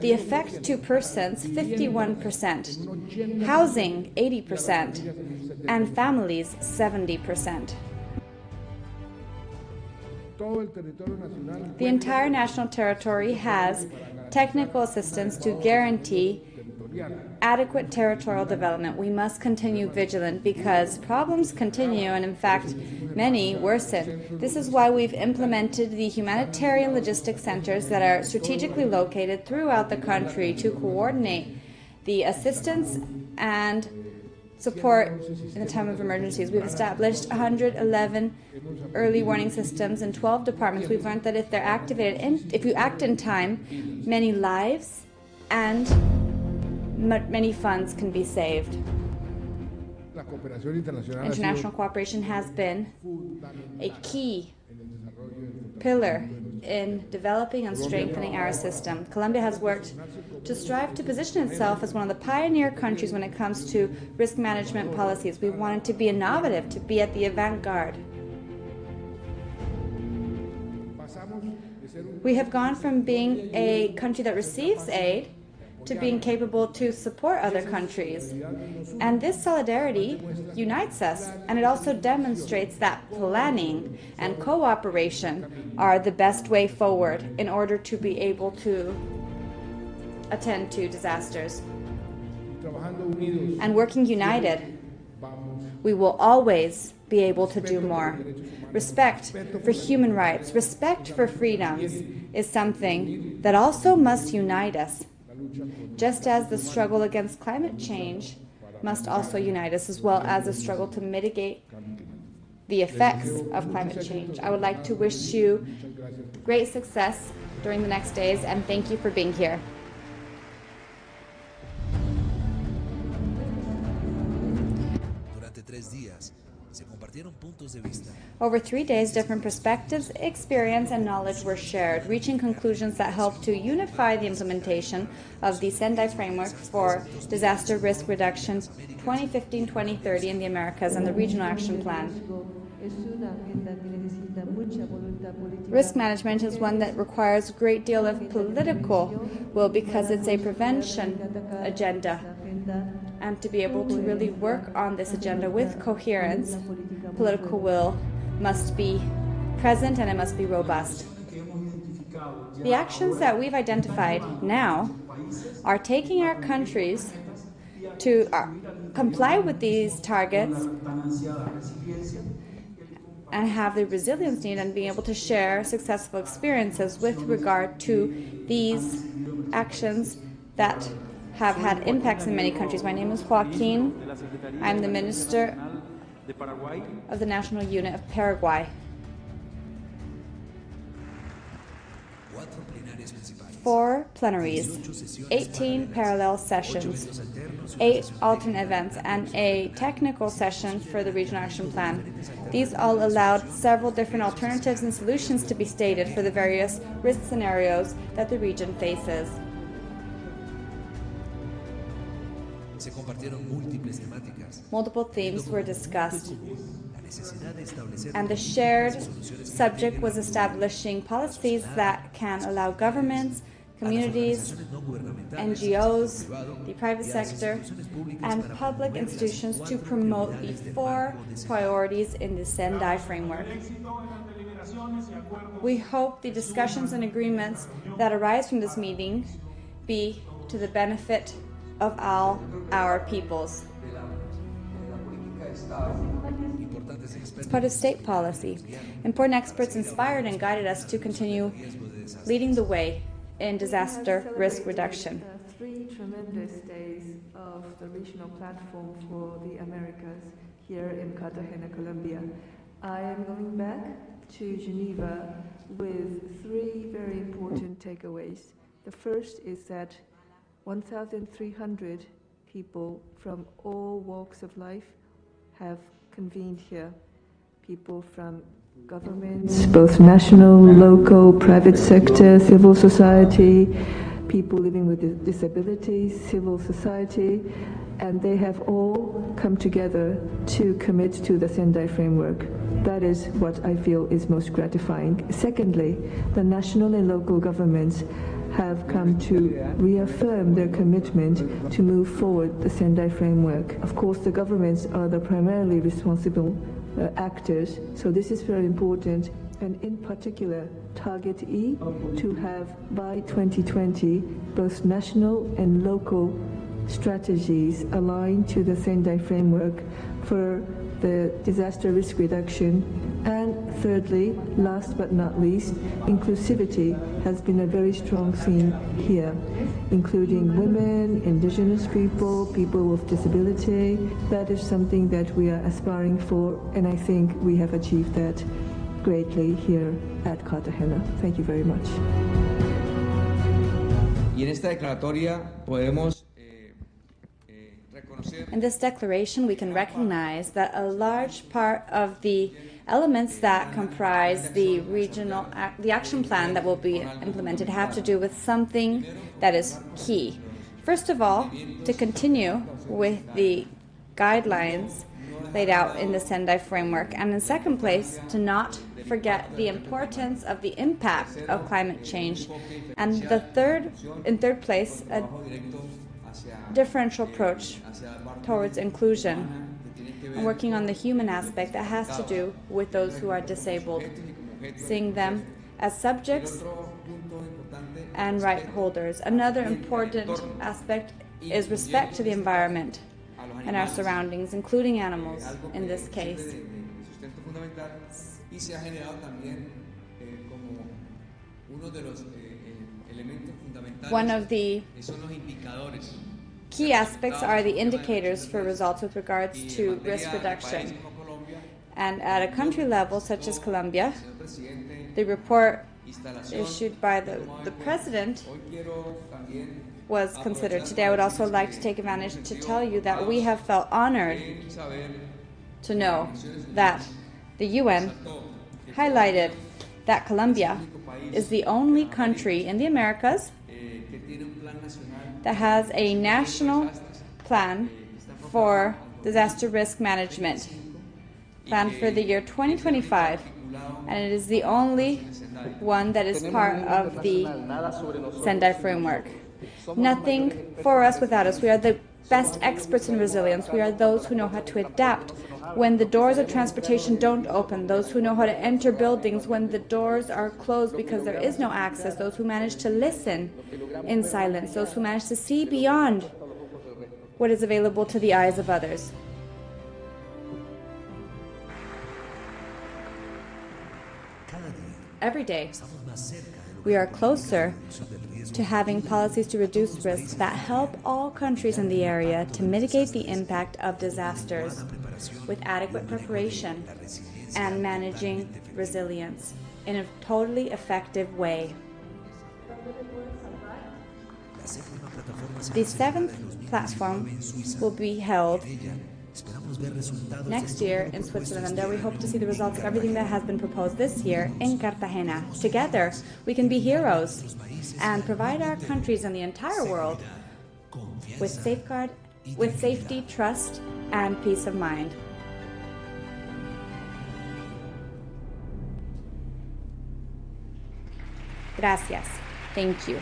the effect to persons 51%, housing 80%, and families 70%. The entire national territory has technical assistance to guarantee adequate territorial development. We must continue vigilant because problems continue, and in fact, many worsen. This is why we've implemented the humanitarian logistics centers that are strategically located throughout the country to coordinate the assistance and support in the time of emergencies. We've established 111 early warning systems in 12 departments. We've learned that if they're activated, if you act in time, many lives and many funds can be saved. International cooperation has been a key pillar in developing and strengthening our system. Colombia has worked to strive to position itself as one of the pioneer countries when it comes to risk management policies. We wanted to be innovative, to be at the avant-garde. We have gone from being a country that receives aid to being capable to support other countries. And this solidarity unites us, and it also demonstrates that planning and cooperation are the best way forward in order to be able to attend to disasters. And working united, we will always be be able to do more. Respect for human rights, respect for freedoms is something that also must unite us, just as the struggle against climate change must also unite us, as well as the struggle to mitigate the effects of climate change. I would like to wish you great success during the next days, and thank you for being here. Over 3 days, different perspectives, experience, and knowledge were shared, reaching conclusions that help to unify the implementation of the Sendai Framework for Disaster Risk Reduction 2015-2030 in the Americas and the Regional Action Plan. Risk management is one that requires a great deal of political will because it's a prevention agenda. And to be able to really work on this agenda with coherence, political will must be present and it must be robust. The actions that we've identified now are taking our countries to comply with these targets and have the resilience need and being able to share successful experiences with regard to these actions that have had impacts in many countries. My name is Joaquin. I'm the Minister of the National Unit of Paraguay. 4 plenaries, 18 parallel sessions, 8 alternate events, and a technical session for the Regional Action Plan. These all allowed several different alternatives and solutions to be stated for the various risk scenarios that the region faces. Multiple themes were discussed, and the shared subject was establishing policies that can allow governments, communities, NGOs, the private sector, and public institutions to promote the 4 priorities in the Sendai Framework. We hope the discussions and agreements that arise from this meeting be to the benefit of all our peoples. It's part of state policy. Important experts inspired and guided us to continue leading the way in disaster risk reduction. 3 tremendous days of the regional platform for the Americas here in Cartagena, Colombia. I am going back to Geneva with 3 very important takeaways. The first is that 1,300 people from all walks of life have convened here. People from governments, both national, local, private sector, civil society, people living with disabilities, civil society, and they have all come together to commit to the Sendai Framework. That is what I feel is most gratifying. Secondly, the national and local governments have come to reaffirm their commitment to move forward the Sendai Framework. Of course, the governments are the primarily responsible actors, so this is very important, and in particular, Target E to have by 2020 both national and local strategies aligned to the Sendai Framework for the disaster risk reduction. And thirdly, last but not least, inclusivity has been a very strong theme here, including women, indigenous people, people with disability. That is something that we are aspiring for, and I think we have achieved that greatly here at Cartagena. Thank you very much. Y en esta declaratoria podemos In this declaration, we can recognize that a large part of the elements that comprise the action plan that will be implemented have to do with something that is key. First of all, to continue with the guidelines laid out in the Sendai Framework, and in second place, to not forget the importance of the impact of climate change, and in third place, a differential approach towards inclusion and working on the human aspect that has to do with those who are disabled, seeing them as subjects and right holders. Another important aspect is respect to the environment and our surroundings, including animals in this case. implementar y se ha generado también como uno de los elementos fundamentales. One of the son los indicadores. key aspects are the indicators for results with regards to risk reduction. And at a country level, such as Colombia, the report issued by the President was considered. Today, I would also like to take advantage to tell you that we have felt honored to know that the UN highlighted that Colombia is the only country in the Americas that has a national plan for disaster risk management, planned for the year 2025, and it is the only one that is part of the Sendai framework. Nothing for us without us. We are the best experts in resilience. We are those who know how to adapt when the doors of transportation don't open, those who know how to enter buildings when the doors are closed because there is no access, those who manage to listen in silence, those who manage to see beyond what is available to the eyes of others. Every day, we are closer to having policies to reduce risks that help all countries in the area to mitigate the impact of disasters with adequate preparation and managing resilience in a totally effective way. The seventh platform will be held next year in Switzerland, and there we hope to see the results of everything that has been proposed this year in Cartagena. Together, we can be heroes and provide our countries and the entire world with safety, trust, and peace of mind. Gracias. Thank you.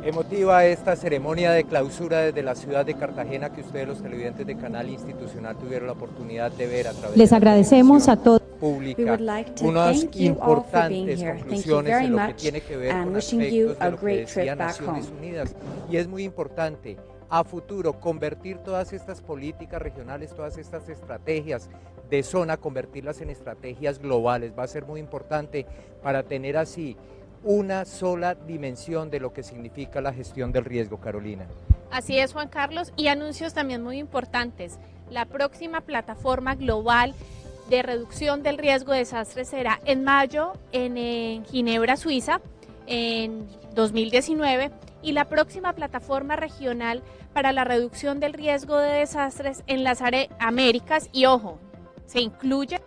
Emotiva esta ceremonia de clausura desde la ciudad de Cartagena que ustedes los televidentes de Canal Institucional tuvieron la oportunidad de ver a través Les de la agradecemos a todos. Pública, unas importantes conclusiones en lo que tiene que ver con aspectos de lo que decía Naciones Unidas. Y es muy importante a futuro convertir todas estas políticas regionales, todas estas estrategias de zona, convertirlas en estrategias globales. Va a ser muy importante para tener así una sola dimensión de lo que significa la gestión del riesgo, Carolina. Así es, Juan Carlos, y anuncios también muy importantes. La próxima plataforma global de reducción del riesgo de desastres será en mayo en Ginebra, Suiza, en 2019, y la próxima plataforma regional para la reducción del riesgo de desastres en las Américas, y ojo, se incluye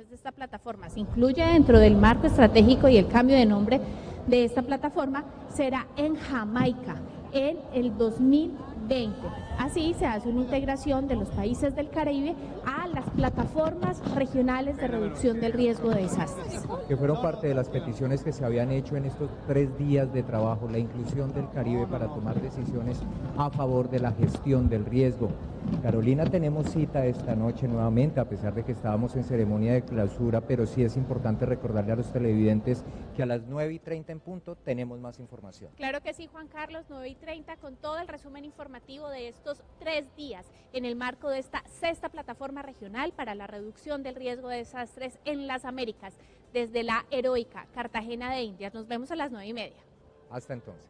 de esta plataforma, se incluye dentro del marco estratégico, y el cambio de nombre de esta plataforma será en Jamaica en el 2020. Así se hace una integración de los países del Caribe a las plataformas regionales de reducción del riesgo de desastres. Que fueron parte de las peticiones que se habían hecho en estos 3 días de trabajo, la inclusión del Caribe para tomar decisiones a favor de la gestión del riesgo. Carolina, tenemos cita esta noche nuevamente, a pesar de que estábamos en ceremonia de clausura, pero sí es importante recordarle a los televidentes que a las 9:30 en punto tenemos más información. Claro que sí, Juan Carlos, 9:30 con todo el resumen informativo de estos 3 días en el marco de esta 6ª plataforma regional para la reducción del riesgo de desastres en las Américas, desde la heroica Cartagena de Indias. Nos vemos a las 9:30. Hasta entonces.